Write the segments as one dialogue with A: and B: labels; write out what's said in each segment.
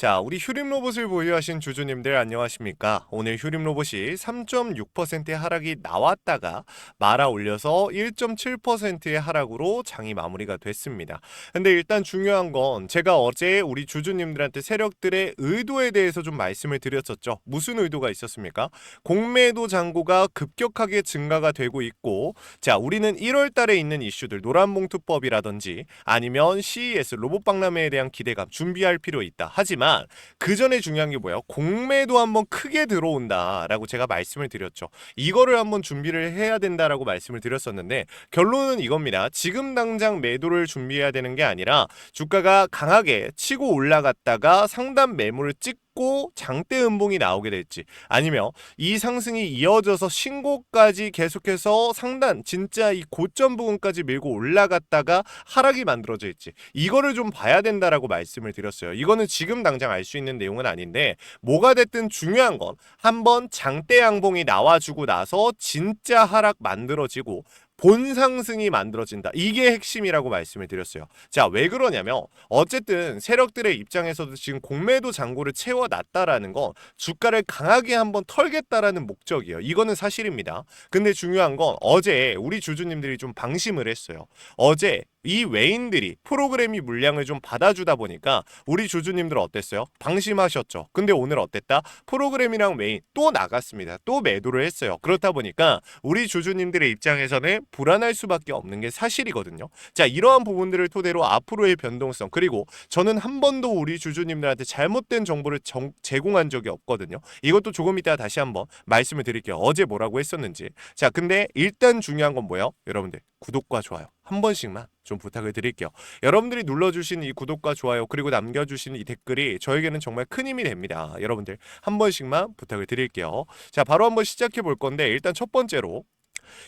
A: 자, 우리 휴림 로봇을 보유하신 주주님들 안녕하십니까? 오늘 휴림 로봇이 3.6%의 하락이 나왔다가 말아 올려서 1.7%의 하락으로 장이 마무리가 됐습니다. 근데 일단 중요한 건 제가 어제 우리 주주님들한테 세력들의 의도에 대해서 좀 말씀을 드렸었죠. 무슨 의도가 있었습니까? 공매도 잔고가 급격하게 증가가 되고 있고, 자, 우리는 1월 달에 있는 이슈들 노란봉투법이라든지 아니면 CES 로봇박람회에 대한 기대감 준비할 필요 있다. 하지만 그 전에 중요한 게 뭐예요? 공매도 한번 크게 들어온다라고 제가 말씀을 드렸죠. 이거를 한번 준비를 해야 된다라고 말씀을 드렸었는데 결론은 이겁니다. 지금 당장 매도를 준비해야 되는 게 아니라 주가가 강하게 치고 올라갔다가 상단 매물을 찍고 장대 음봉이 나오게 될지 아니면 이 상승이 이어져서 신고까지 계속해서 상단 진짜 이 고점 부분까지 밀고 올라갔다가 하락이 만들어져 있지 이거를 좀 봐야 된다라고 말씀을 드렸어요. 이거는 지금 당장 알 수 있는 내용은 아닌데 뭐가 됐든 중요한 건 한번 장대 양봉이 나와주고 나서 진짜 하락 만들어지고 본 상승이 만들어진다. 이게 핵심이라고 말씀을 드렸어요. 자, 왜 그러냐면 어쨌든 세력들의 입장에서도 지금 공매도 잔고를 채워놨다라는 건 주가를 강하게 한번 털겠다라는 목적이에요. 이거는 사실입니다. 근데 중요한 건 어제 우리 주주님들이 좀 방심을 했어요. 어제 이 외인들이 프로그래미 물량을 좀 받아주다 보니까 우리 주주님들 어땠어요? 방심하셨죠. 근데 오늘 어땠다? 프로그래미랑 외인 또 나갔습니다. 또 매도를 했어요. 그렇다 보니까 우리 주주님들의 입장에서는 불안할 수밖에 없는 게 사실이거든요. 자, 이러한 부분들을 토대로 앞으로의 변동성 그리고 저는 한 번도 우리 주주님들한테 잘못된 정보를 제공한 적이 없거든요. 이것도 조금 이따 다시 한번 말씀을 드릴게요. 어제 뭐라고 했었는지. 자, 근데 일단 중요한 건 뭐예요? 여러분들 구독과 좋아요 한 번씩만 좀 부탁을 드릴게요. 여러분들이 눌러주신 이 구독과 좋아요 그리고 남겨주신 이 댓글이 저에게는 정말 큰 힘이 됩니다. 여러분들 한 번씩만 부탁을 드릴게요. 자, 바로 한번 시작해 볼 건데 일단 첫 번째로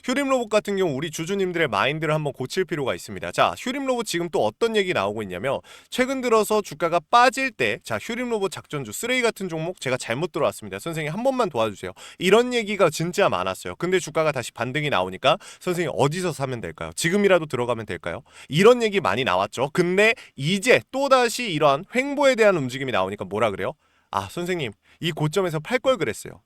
A: 휴림 로봇 같은 경우 우리 주주님들의 마인드를 한번 고칠 필요가 있습니다. 자, 휴림 로봇 지금 또 어떤 얘기 나오고 있냐면 최근 들어서 주가가 빠질 때 자, 휴림 로봇 작전주 쓰레기 같은 종목 제가 잘못 들어왔습니다. 선생님 한 번만 도와주세요. 이런 얘기가 진짜 많았어요. 근데 주가가 다시 반등이 나오니까 선생님 어디서 사면 될까요? 지금이라도 들어가면 될까요? 이런 얘기 많이 나왔죠. 근데 이제 또다시 이러한 횡보에 대한 움직임이 나오니까 뭐라 그래요? 아, 선생님 이 고점에서 팔 걸 그랬어요.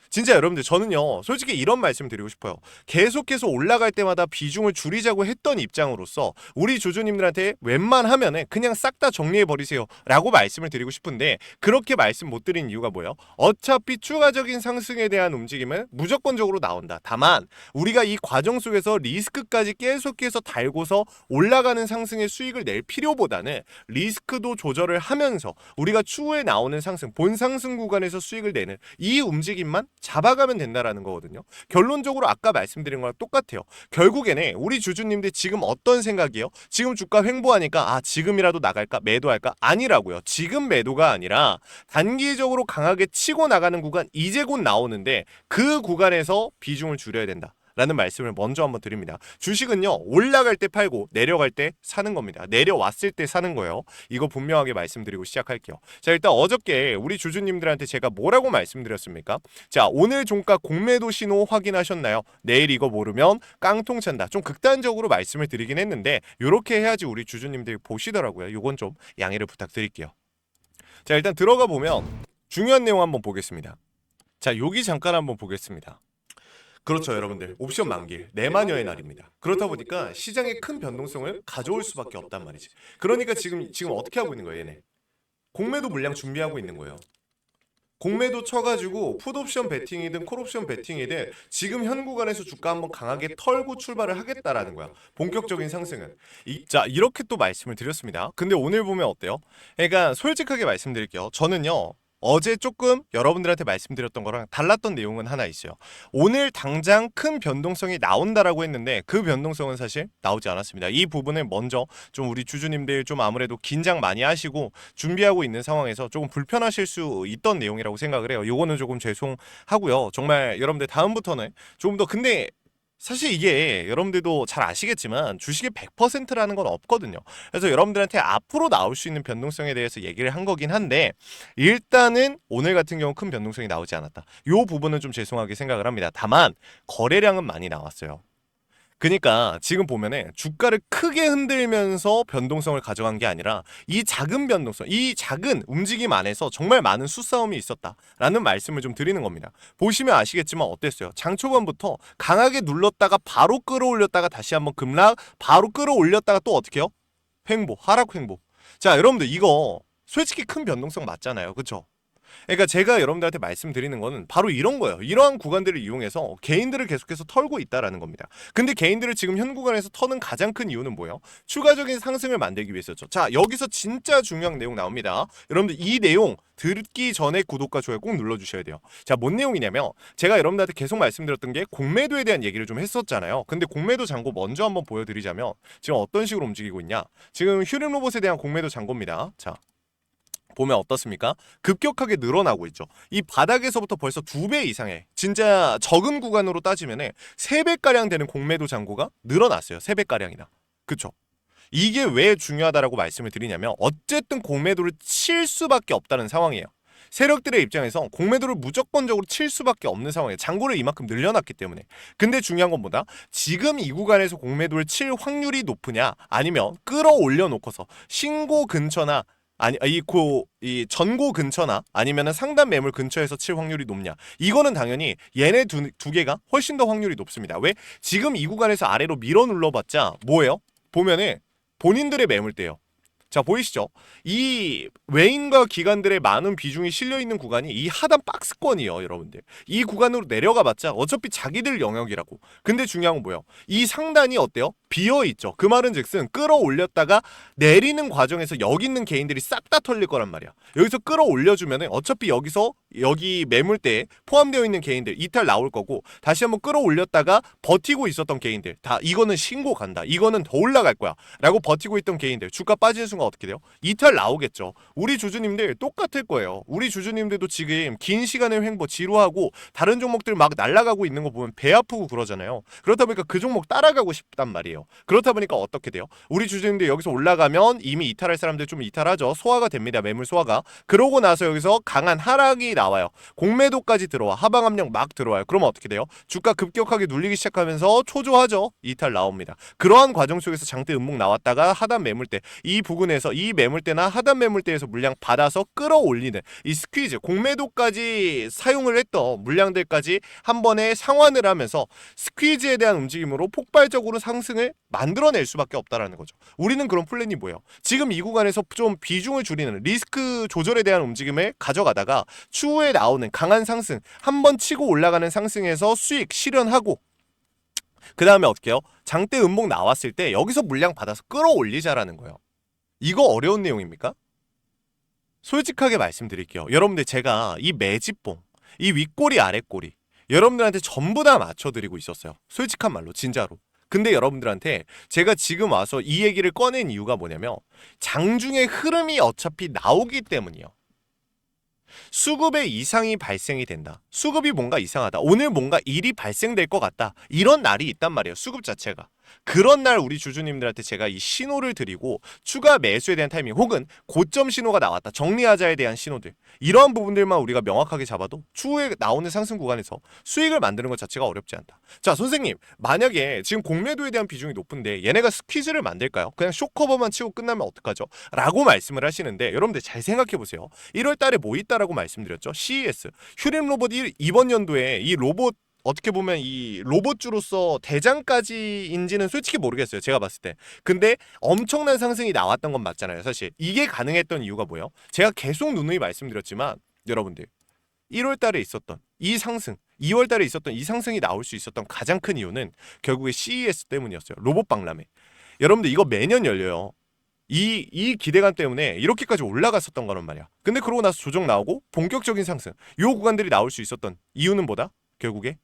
A: 진짜 여러분들 저는요 솔직히 이런 말씀 드리고 싶어요. 계속해서 올라갈 때마다 비중을 줄이자고 했던 입장으로서 우리 주주님들한테 웬만하면은 그냥 싹 다 정리해 버리세요 라고 말씀을 드리고 싶은데 그렇게 말씀 못 드린 이유가 뭐예요? 어차피 추가적인 상승에 대한 움직임은 무조건적으로 나온다. 다만 우리가 이 과정 속에서 리스크까지 계속해서 달고서 올라가는 상승의 수익을 낼 필요보다는 리스크도 조절을 하면서 우리가 추후에 나오는 상승 본 상승 구간에서 수익을 내는 이 움직임만 잡아가면 된다라는 거거든요. 결론적으로 아까 말씀드린 거랑 똑같아요. 결국에는 우리 주주님들 지금 어떤 생각이에요? 지금 주가 횡보하니까 아 지금이라도 나갈까? 매도할까? 아니라고요. 지금 매도가 아니라 단기적으로 강하게 치고 나가는 구간 이제 곧 나오는데 그 구간에서 비중을 줄여야 된다. 라는 말씀을 먼저 한번 드립니다. 주식은요 올라갈 때 팔고 내려갈 때 사는 겁니다. 내려왔을 때 사는 거예요. 이거 분명하게 말씀드리고 시작할게요. 자, 일단 어저께 우리 주주님들한테 제가 뭐라고 말씀드렸습니까? 자, 오늘 종가 공매도 신호 확인하셨나요? 내일 이거 모르면 깡통 찬다. 좀 극단적으로 말씀을 드리긴 했는데 이렇게 해야지 우리 주주님들이 보시더라고요. 이건 좀 양해를 부탁드릴게요. 자, 일단 들어가 보면 중요한 내용 한번 보겠습니다. 자, 여기 잠깐 한번 보겠습니다. 그렇죠, 여러분들. 옵션 만길, 내마녀의 날입니다. 그렇다 보니까 시장에 큰 변동성을 가져올 수밖에 없단 말이지. 그러니까 지금 어떻게 하고 있는 거예요, 얘네? 공매도 물량 준비하고 있는 거예요. 공매도 쳐가지고 풋옵션 베팅이든 콜옵션 베팅이든 지금 현 구간에서 주가 한번 강하게 털고 출발을 하겠다라는 거야. 본격적인 상승은. 자, 이렇게 또 말씀을 드렸습니다. 근데 오늘 보면 어때요? 그러니까 솔직하게 말씀드릴게요. 저는요. 어제 조금 여러분들한테 말씀드렸던 거랑 달랐던 내용은 하나 있어요. 오늘 당장 큰 변동성이 나온다라고 했는데 그 변동성은 사실 나오지 않았습니다. 이 부분을 먼저 좀 우리 주주님들 좀 아무래도 긴장 많이 하시고 준비하고 있는 상황에서 조금 불편하실 수 있던 내용이라고 생각을 해요. 요거는 조금 죄송하고요. 정말 여러분들 다음부터는 조금 더 근데 사실 이게 여러분들도 잘 아시겠지만 주식의 100%라는 건 없거든요. 그래서 여러분들한테 앞으로 나올 수 있는 변동성에 대해서 얘기를 한 거긴 한데 일단은 오늘 같은 경우 큰 변동성이 나오지 않았다. 이 부분은 좀 죄송하게 생각을 합니다. 다만 거래량은 많이 나왔어요. 그러니까 지금 보면은 주가를 크게 흔들면서 변동성을 가져간 게 아니라 이 작은 변동성, 이 작은 움직임 안에서 정말 많은 수싸움이 있었다라는 말씀을 좀 드리는 겁니다. 보시면 아시겠지만 어땠어요? 장 초반부터 강하게 눌렀다가 바로 끌어올렸다가 다시 한번 급락, 바로 끌어올렸다가 또 어떻게 해요? 횡보, 하락 횡보. 자, 여러분들 이거 솔직히 큰 변동성 맞잖아요. 그쵸? 그러니까 제가 여러분들한테 말씀드리는 거는 바로 이런 거예요. 이러한 구간들을 이용해서 개인들을 계속해서 털고 있다라는 겁니다. 근데 개인들을 지금 현 구간에서 터는 가장 큰 이유는 뭐예요? 추가적인 상승을 만들기 위해서죠. 자, 여기서 진짜 중요한 내용 나옵니다. 여러분들 이 내용 듣기 전에 구독과 좋아요 꼭 눌러주셔야 돼요. 자, 뭔 내용이냐면 제가 여러분들한테 계속 말씀드렸던 게 공매도에 대한 얘기를 좀 했었잖아요. 근데 공매도 잔고 먼저 한번 보여드리자면 지금 어떤 식으로 움직이고 있냐? 지금 휴림 로봇에 대한 공매도 잔고입니다. 자, 보면 어떻습니까? 급격하게 늘어나고 있죠. 이 바닥에서부터 벌써 2배 이상의 진짜 적은 구간으로 따지면 3배가량 되는 공매도 잔고가 늘어났어요. 3배가량이나. 그쵸? 이게 왜 중요하다라고 말씀을 드리냐면 어쨌든 공매도를 칠 수밖에 없다는 상황이에요. 세력들의 입장에서 공매도를 무조건적으로 칠 수밖에 없는 상황이에요. 잔고를 이만큼 늘려놨기 때문에. 근데 중요한 건 뭐다? 지금 이 구간에서 공매도를 칠 확률이 높으냐 아니면 끌어올려 놓고서 신고 근처나 아니 이 전고 근처나 아니면은 상단 매물 근처에서 칠 확률이 높냐? 이거는 당연히 얘네 두 개가 훨씬 더 확률이 높습니다. 왜? 지금 이 구간에서 아래로 밀어 눌러봤자 뭐예요? 보면은 본인들의 매물대요. 자, 보이시죠? 이 외인과 기관들의 많은 비중이 실려있는 구간이 이 하단 박스권이에요, 여러분들. 이 구간으로 내려가봤자 어차피 자기들 영역이라고. 근데 중요한 건 뭐예요? 이 상단이 어때요? 비어있죠. 그 말은 즉슨 끌어올렸다가 내리는 과정에서 여기 있는 개인들이 싹 다 털릴 거란 말이야. 여기서 끌어올려주면 어차피 여기 매물대에 포함되어 있는 개인들 이탈 나올 거고 다시 한번 끌어올렸다가 버티고 있었던 개인들 다 이거는 신고 간다. 이거는 더 올라갈 거야. 라고 버티고 있던 개인들 주가 빠지는 순간 어떻게 돼요? 이탈 나오겠죠. 우리 주주님들 똑같을 거예요. 우리 주주님들도 지금 긴 시간을 횡보 지루하고 다른 종목들 막 날아가고 있는 거 보면 배 아프고 그러잖아요. 그렇다 보니까 그 종목 따라가고 싶단 말이에요. 그렇다 보니까 어떻게 돼요? 우리 주주님들 여기서 올라가면 이미 이탈할 사람들 좀 이탈하죠. 소화가 됩니다. 매물 소화가. 그러고 나서 여기서 강한 하락이 나와요. 공매도까지 들어와. 하방 압력 막 들어와요. 그러면 어떻게 돼요? 주가 급격하게 눌리기 시작하면서 초조하죠. 이탈 나옵니다. 그러한 과정 속에서 장대 음목 나왔다가 하단 매물대 이 부근에서 이 매물대나 하단 매물대에서 물량 받아서 끌어올리는 이 스퀴즈 공매도까지 사용을 했던 물량들까지 한 번에 상환을 하면서 스퀴즈에 대한 움직임으로 폭발적으로 상승을 만들어낼 수밖에 없다라는 거죠. 우리는 그런 플랜이 뭐예요? 지금 이 구간에서 좀 비중을 줄이는 리스크 조절에 대한 움직임을 가져가다가 추후에 나오는 강한 상승 한 번 치고 올라가는 상승에서 수익 실현하고 그 다음에 어떻게 해요? 장대 음목 나왔을 때 여기서 물량 받아서 끌어올리자라는 거예요. 이거 어려운 내용입니까? 솔직하게 말씀드릴게요. 여러분들 제가 이 매집봉, 이 윗꼬리 아랫꼬리 여러분들한테 전부 다 맞춰드리고 있었어요. 솔직한 말로 진짜로. 근데 여러분들한테 제가 지금 와서 이 얘기를 꺼낸 이유가 뭐냐면 장중에 흐름이 어차피 나오기 때문이에요. 수급에 이상이 발생이 된다. 수급이 뭔가 이상하다. 오늘 뭔가 일이 발생될 것 같다. 이런 날이 있단 말이에요. 수급 자체가. 그런 날 우리 주주님들한테 제가 이 신호를 드리고 추가 매수에 대한 타이밍 혹은 고점 신호가 나왔다. 정리하자에 대한 신호들. 이러한 부분들만 우리가 명확하게 잡아도 추후에 나오는 상승 구간에서 수익을 만드는 것 자체가 어렵지 않다. 자, 선생님. 만약에 지금 공매도에 대한 비중이 높은데 얘네가 스퀴즈를 만들까요? 그냥 쇼커버만 치고 끝나면 어떡하죠? 라고 말씀을 하시는데 여러분들 잘 생각해보세요. 1월 달에 뭐 있다라고 말씀드렸죠? CES. 휴림 로봇 이번 연도에 이 로봇 어떻게 보면 이 로봇주로서 대장까지인지는 솔직히 모르겠어요. 제가 봤을 때. 근데 엄청난 상승이 나왔던 건 맞잖아요. 사실 이게 가능했던 이유가 뭐예요? 제가 계속 누누이 말씀드렸지만 여러분들 1월 달에 있었던 이 상승 2월 달에 있었던 이 상승이 나올 수 있었던 가장 큰 이유는 결국에 CES 때문이었어요. 로봇 박람회. 여러분들 이거 매년 열려요. 이 기대감 때문에 이렇게까지 올라갔었던 거란 말이야. 근데 그러고 나서 조정 나오고 본격적인 상승 요 구간들이 나올 수 있었던 이유는 뭐다? 결국에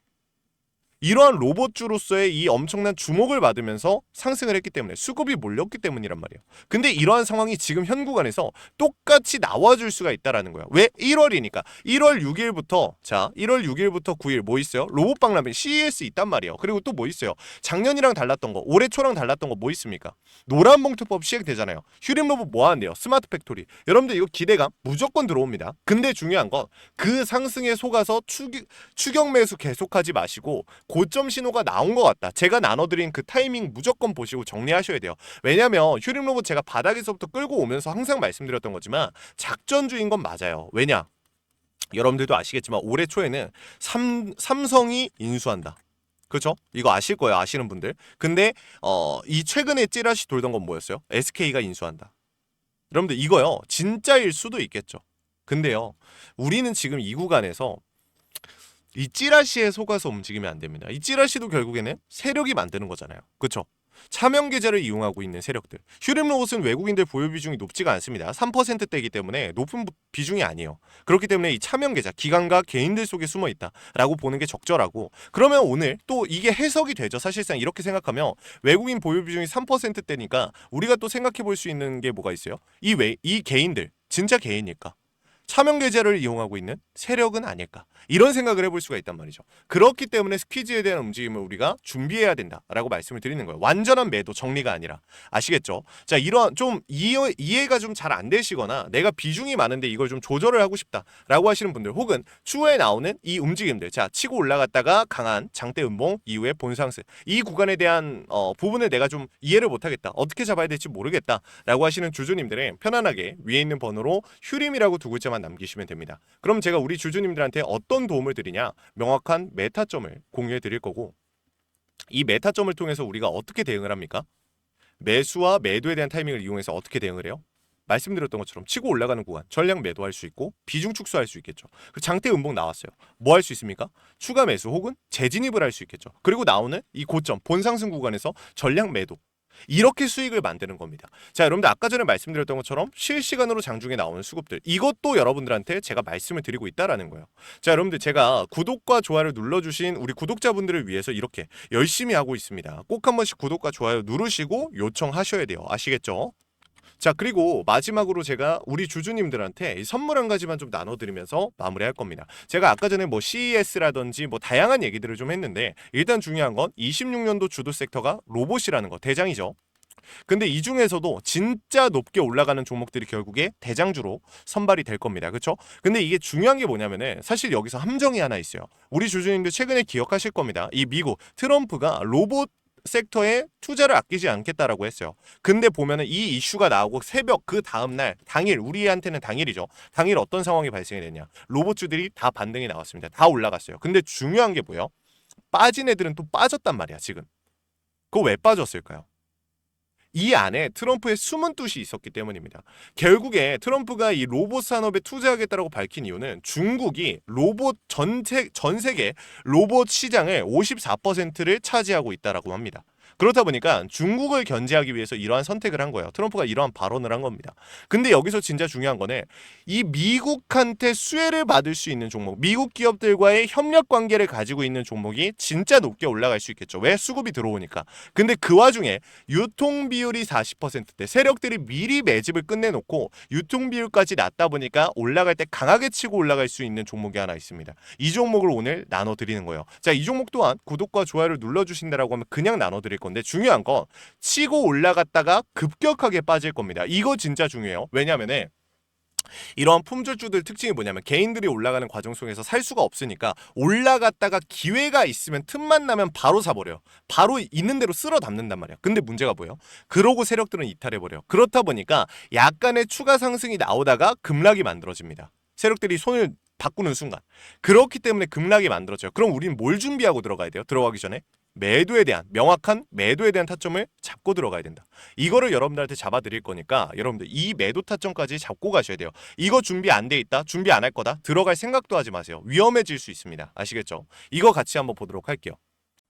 A: 이러한 로봇주로서의 이 엄청난 주목을 받으면서 상승을 했기 때문에 수급이 몰렸기 때문이란 말이에요. 근데 이러한 상황이 지금 현 구간에서 똑같이 나와줄 수가 있다라는 거예요. 왜? 1월이니까. 1월 6일부터 1월 6일부터 9일 뭐 있어요? 로봇 박람회 CES 있단 말이에요. 그리고 또 뭐 있어요? 작년이랑 달랐던 거, 올해 초랑 달랐던 거 뭐 있습니까? 노란봉투법 시행되잖아요. 휴림 로봇 뭐 하는데요? 스마트 팩토리. 여러분들 이거 기대감 무조건 들어옵니다. 근데 중요한 건 그 상승에 속아서 추격 매수 계속하지 마시고 고점 신호가 나온 것 같다. 제가 나눠드린 그 타이밍 무조건 보시고 정리하셔야 돼요. 왜냐면 휴림로봇 제가 바닥에서부터 끌고 오면서 항상 말씀드렸던 거지만 작전주인 건 맞아요. 왜냐? 여러분들도 아시겠지만 올해 초에는 삼성이 인수한다. 그렇죠? 이거 아실 거예요. 아시는 분들. 근데 이 최근에 찌라시 돌던 건 뭐였어요? SK가 인수한다. 여러분들 이거요. 진짜일 수도 있겠죠. 근데요. 우리는 지금 이 구간에서 이 찌라시에 속아서 움직이면 안 됩니다. 이 찌라시도 결국에는 세력이 만드는 거잖아요. 그렇죠? 차명 계좌를 이용하고 있는 세력들. 휴림로봇은 외국인들 보유 비중이 높지가 않습니다. 3%대이기 때문에 높은 비중이 아니에요. 그렇기 때문에 이 차명 계좌, 기관과 개인들 속에 숨어 있다라고 보는 게 적절하고, 그러면 오늘 또 이게 해석이 되죠. 사실상 이렇게 생각하면 외국인 보유 비중이 3%대니까 우리가 또 생각해 볼 수 있는 게 뭐가 있어요? 이 개인들, 진짜 개인일까? 차명 계좌를 이용하고 있는 세력은 아닐까? 이런 생각을 해볼 수가 있단 말이죠. 그렇기 때문에 스퀴즈에 대한 움직임을 우리가 준비해야 된다라고 말씀을 드리는 거예요. 완전한 매도 정리가 아니라. 아시겠죠? 자, 이런 좀 이해가 좀 잘 안 되시거나 내가 비중이 많은데 이걸 좀 조절을 하고 싶다라고 하시는 분들, 혹은 추후에 나오는 이 움직임들, 자, 치고 올라갔다가 강한 장대 음봉 이후에 본상승, 이 구간에 대한 부분을 내가 좀 이해를 못하겠다, 어떻게 잡아야 될지 모르겠다라고 하시는 주주님들은 편안하게 위에 있는 번호로 휴림이라고 두 글자만 남기시면 됩니다. 그럼 제가 우리 주주님들한테 어떤 도움을 드리냐? 명확한 메타점을 공유해 드릴 거고, 이 메타점을 통해서 우리가 어떻게 대응을 합니까? 매수와 매도에 대한 타이밍을 이용해서 어떻게 대응을 해요? 말씀드렸던 것처럼 치고 올라가는 구간 전량 매도할 수 있고 비중 축소할 수 있겠죠. 그리고 장대 음봉 나왔어요. 뭐 할 수 있습니까? 추가 매수 혹은 재진입을 할 수 있겠죠. 그리고 나오는 이 고점 본상승 구간에서 전량 매도, 이렇게 수익을 만드는 겁니다. 자, 여러분들 아까 전에 말씀드렸던 것처럼 실시간으로 장중에 나오는 수급들, 이것도 여러분들한테 제가 말씀을 드리고 있다라는 거예요. 자, 여러분들 제가 구독과 좋아요를 눌러주신 우리 구독자분들을 위해서 이렇게 열심히 하고 있습니다. 꼭 한 번씩 구독과 좋아요 누르시고 요청하셔야 돼요. 아시겠죠? 자, 그리고 마지막으로 제가 우리 주주님들한테 선물 한 가지만 좀 나눠드리면서 마무리할 겁니다. 제가 아까 전에 뭐 CES라든지 뭐 다양한 얘기들을 좀 했는데, 일단 중요한 건 26년도 주도 섹터가 로봇이라는 거, 대장이죠. 근데 이 중에서도 진짜 높게 올라가는 종목들이 결국에 대장주로 선발이 될 겁니다. 그렇죠? 근데 이게 중요한 게 뭐냐면은 사실 여기서 함정이 하나 있어요. 우리 주주님들 최근에 기억하실 겁니다. 이 미국 트럼프가 로봇 섹터에 투자를 아끼지 않겠다라고 했어요. 근데 보면은 이 이슈가 나오고 새벽 그 다음날, 당일, 우리한테는 당일이죠. 당일 어떤 상황이 발생이 됐냐? 로봇주들이 다 반등이 나왔습니다. 다 올라갔어요. 근데 중요한 게 뭐예요? 빠진 애들은 또 빠졌단 말이야, 지금. 그거 왜 빠졌을까요? 이 안에 트럼프의 숨은 뜻이 있었기 때문입니다. 결국에 트럼프가 이 로봇 산업에 투자하겠다고 밝힌 이유는 중국이 로봇 전 세계 로봇 시장의 54%를 차지하고 있다라고 합니다. 그렇다 보니까 중국을 견제하기 위해서 이러한 선택을 한 거예요. 트럼프가 이러한 발언을 한 겁니다. 근데 여기서 진짜 중요한 거는 이 미국한테 수혜를 받을 수 있는 종목, 미국 기업들과의 협력 관계를 가지고 있는 종목이 진짜 높게 올라갈 수 있겠죠. 왜? 수급이 들어오니까. 근데 그 와중에 유통 비율이 40%대, 세력들이 미리 매집을 끝내놓고 유통 비율까지 낮다 보니까 올라갈 때 강하게 치고 올라갈 수 있는 종목이 하나 있습니다. 이 종목을 오늘 나눠드리는 거예요. 자, 이 종목 또한 구독과 좋아요를 눌러주신다라고 하면 그냥 나눠드릴 건데, 중요한 건 치고 올라갔다가 급격하게 빠질 겁니다. 이거 진짜 중요해요. 왜냐면은 이러한 품절주들 특징이 뭐냐면 개인들이 올라가는 과정 속에서 살 수가 없으니까 올라갔다가 기회가 있으면 틈만 나면 바로 사버려요. 바로 있는 대로 쓸어 담는단 말이야. 근데 문제가 뭐예요? 그러고 세력들은 이탈해버려요. 그렇다 보니까 약간의 추가 상승이 나오다가 급락이 만들어집니다. 세력들이 손을 바꾸는 순간. 그렇기 때문에 급락이 만들어져요. 그럼 우리는 뭘 준비하고 들어가야 돼요? 들어가기 전에 명확한 매도에 대한 타점을 잡고 들어가야 된다. 이거를 여러분들한테 잡아드릴 거니까 여러분들 이 매도 타점까지 잡고 가셔야 돼요. 이거 준비 안 돼 있다, 준비 안 할 거다, 들어갈 생각도 하지 마세요. 위험해질 수 있습니다. 아시겠죠? 이거 같이 한번 보도록 할게요.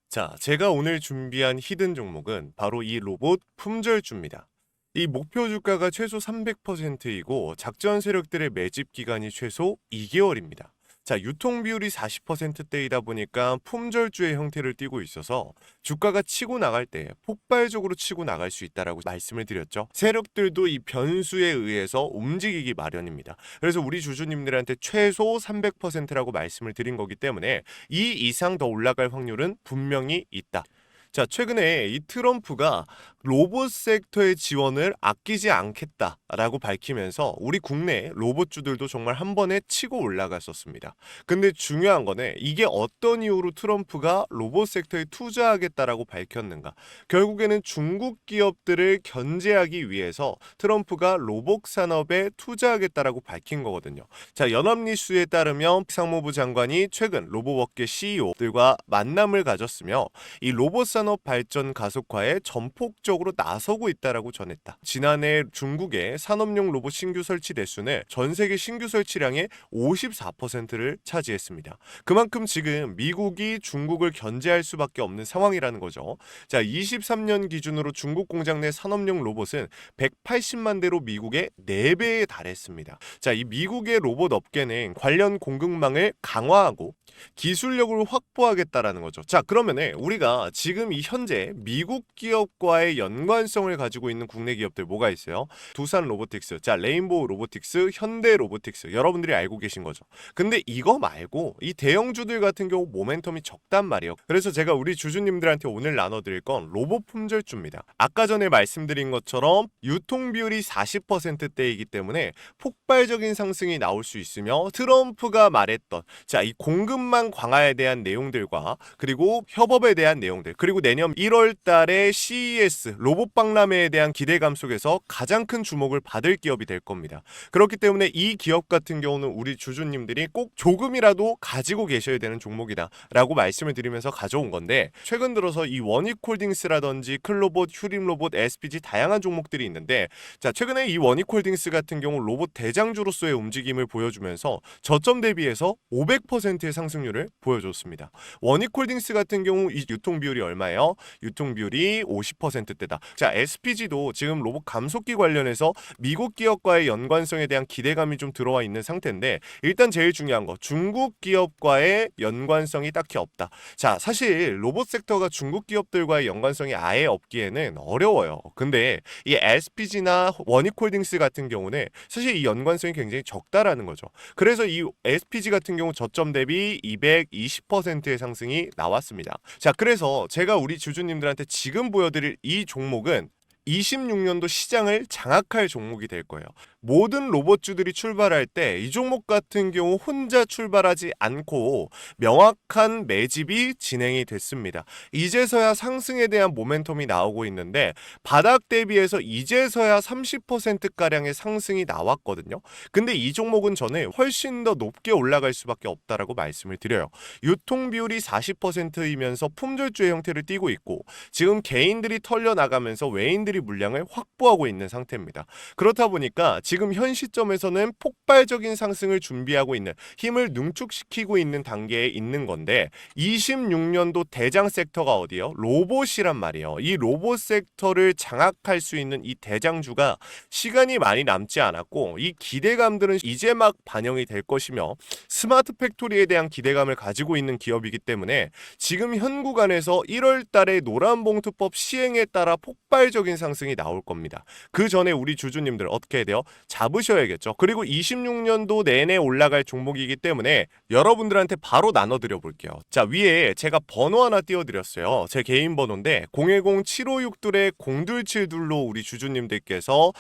A: 자, 제가 오늘 준비한 히든 종목은 바로 이 로봇 품절주입니다. 이 목표 주가가 최소 300%이고 작전 세력들의 매집 기간이 최소 2개월입니다. 자, 유통 비율이 40%대이다 보니까 품절주의 형태를 띠고 있어서 주가가 치고 나갈 때 폭발적으로 치고 나갈 수 있다라고 말씀을 드렸죠. 세력들도 이 변수에 의해서 움직이기 마련입니다. 그래서 우리 주주님들한테 최소 300%라고 말씀을 드린 거기 때문에 이 이상 더 올라갈 확률은 분명히 있다. 자, 최근에 이 트럼프가 로봇 섹터의 지원을 아끼지 않겠다라고 밝히면서 우리 국내 로봇주들도 정말 한 번에 치고 올라갔었습니다. 근데 중요한 거는 이게 어떤 이유로 트럼프가 로봇 섹터에 투자하겠다라고 밝혔는가? 결국에는 중국 기업들을 견제하기 위해서 트럼프가 로봇 산업에 투자하겠다라고 밝힌 거거든요. 자, 연합뉴스에 따르면 상무부 장관이 최근 로봇업계 CEO들과 만남을 가졌으며 이 로봇 산업 발전 가속화에 전폭적으로 나서고 있다라고 전했다. 지난해 중국의 산업용 로봇 신규 설치 대수는 전 세계 신규 설치량의 54%를 차지했습니다. 그만큼 지금 미국이 중국을 견제할 수밖에 없는 상황이라는 거죠. 자, 23년 기준으로 중국 공장 내 산업용 로봇은 180만 대로 미국의 4배에 달했습니다. 자, 이 미국의 로봇 업계는 관련 공급망을 강화하고 기술력을 확보하겠다라는 거죠. 자, 그러면은 우리가 지금 이 현재 미국 기업과의 연관성을 가지고 있는 국내 기업들 뭐가 있어요? 두산 로보틱스, 자, 레인보우 로보틱스, 현대 로보틱스, 여러분들이 알고 계신 거죠. 근데 이거 말고 이 대형주들 같은 경우 모멘텀이 적단 말이에요. 그래서 제가 우리 주주님들한테 오늘 나눠드릴 건 로봇 품절주입니다. 아까 전에 말씀드린 것처럼 유통 비율이 40%대이기 때문에 폭발적인 상승이 나올 수 있으며 트럼프가 말했던 자, 이 공급망 강화에 대한 내용들과 그리고 협업에 대한 내용들 그리고 내년 1월 달에 CES 로봇 박람회에 대한 기대감 속에서 가장 큰 주목을 받을 기업이 될 겁니다. 그렇기 때문에 이 기업 같은 경우는 우리 주주님들이 꼭 조금이라도 가지고 계셔야 되는 종목이다 라고 말씀을 드리면서 가져온 건데 최근 들어서 이 원익홀딩스라든지 클로봇, 휴림로봇, SPG 다양한 종목들이 있는데 자, 최근에 이 원익홀딩스 같은 경우 로봇 대장주로서의 움직임을 보여주면서 저점 대비해서 500%의 상승률을 보여줬습니다. 원익홀딩스 같은 경우 이 유통 비율이 얼마예요? 유통 비율이 50%대다. 자, SPG도 지금 로봇 감속기 관련해서 미국 기업과의 연관성에 대한 기대감이 좀 들어와 있는 상태인데 일단 제일 중요한 거 중국 기업과의 연관성이 딱히 없다. 자, 사실 로봇 섹터가 중국 기업들과의 연관성이 아예 없기에는 어려워요. 근데 이 SPG나 원익홀딩스 같은 경우는 사실 이 연관성이 굉장히 적다라는 거죠. 그래서 이 SPG 같은 경우 저점 대비 220%의 상승이 나왔습니다. 자, 그래서 제가 우리 주주님들한테 지금 보여드릴 이 종목은 26년도 시장을 장악할 종목이 될 거예요. 모든 로봇주들이 출발할 때 이 종목 같은 경우 혼자 출발하지 않고 명확한 매집이 진행이 됐습니다. 이제서야 상승에 대한 모멘텀이 나오고 있는데 바닥 대비해서 이제서야 30%가량의 상승이 나왔거든요. 근데 이 종목은 저는 훨씬 더 높게 올라갈 수밖에 없다라고 말씀을 드려요. 유통 비율이 40%이면서 품절주의 형태를 띠고 있고 지금 개인들이 털려나가면서 외인들이 물량을 확보하고 있는 상태입니다. 그렇다 보니까 지금 현 시점에서는 폭발적인 상승을 준비하고 있는 힘을 능축시키고 있는 단계에 있는 건데 26년도 대장 섹터가 어디요? 로봇이란 말이에요. 이 로봇 섹터를 장악할 수 있는 이 대장주가 시간이 많이 남지 않았고 이 기대감들은 이제 막 반영이 될 것이며 스마트 팩토리에 대한 기대감을 가지고 있는 기업이기 때문에 지금 현 구간에서 1월 달에 노란봉투법 시행에 따라 폭발적인 상승이 나올 겁니다. 그 전에 우리 주주님들 어떻게 해야 돼요? 잡으셔야겠죠. 그리고 26년도 내내 올라갈 종목이기 때문에 여러분들한테 바로 나눠드려 볼게요. 자, 위에 제가 번호 하나 띄워드렸어요. 제 개인 번호인데 010-7561-0272로 우리 주주님들께서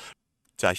A: 자,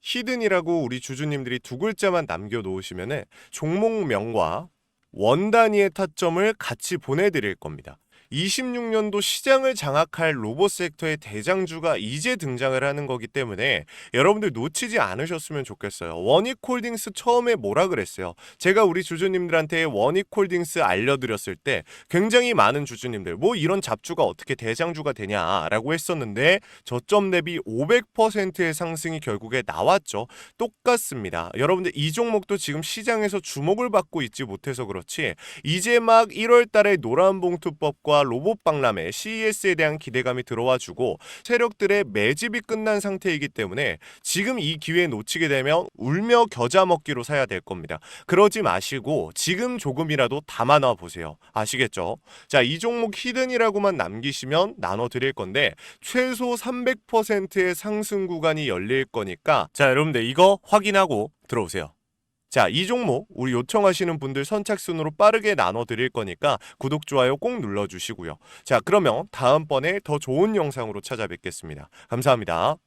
A: 히든이라고 우리 주주님들이 두 글자만 남겨놓으시면은 종목명과 원 단위의 타점을 같이 보내드릴 겁니다. 26년도 시장을 장악할 로봇 섹터의 대장주가 이제 등장을 하는 거기 때문에 여러분들 놓치지 않으셨으면 좋겠어요. 원익홀딩스 처음에 뭐라 그랬어요? 제가 우리 주주님들한테 원익홀딩스 알려드렸을 때 굉장히 많은 주주님들 뭐 이런 잡주가 어떻게 대장주가 되냐라고 했었는데 저점 대비 500%의 상승이 결국에 나왔죠. 똑같습니다. 여러분들 이 종목도 지금 시장에서 주목을 받고 있지 못해서 그렇지 이제 막 1월 달에 노란봉투법과 로봇 박람회 CES에 대한 기대감이 들어와주고 세력들의 매집이 끝난 상태이기 때문에 지금 이 기회 놓치게 되면 울며 겨자 먹기로 사야 될 겁니다. 그러지 마시고 지금 조금이라도 담아놔 보세요. 아시겠죠? 자, 이 종목 히든이라고만 남기시면 나눠드릴 건데 최소 300%의 상승 구간이 열릴 거니까 자, 여러분들 이거 확인하고 들어오세요. 자, 이 종목 우리 요청하시는 분들 선착순으로 빠르게 나눠 드릴 거니까 구독, 좋아요 꼭 눌러주시고요. 자, 그러면 다음번에 더 좋은 영상으로 찾아뵙겠습니다. 감사합니다.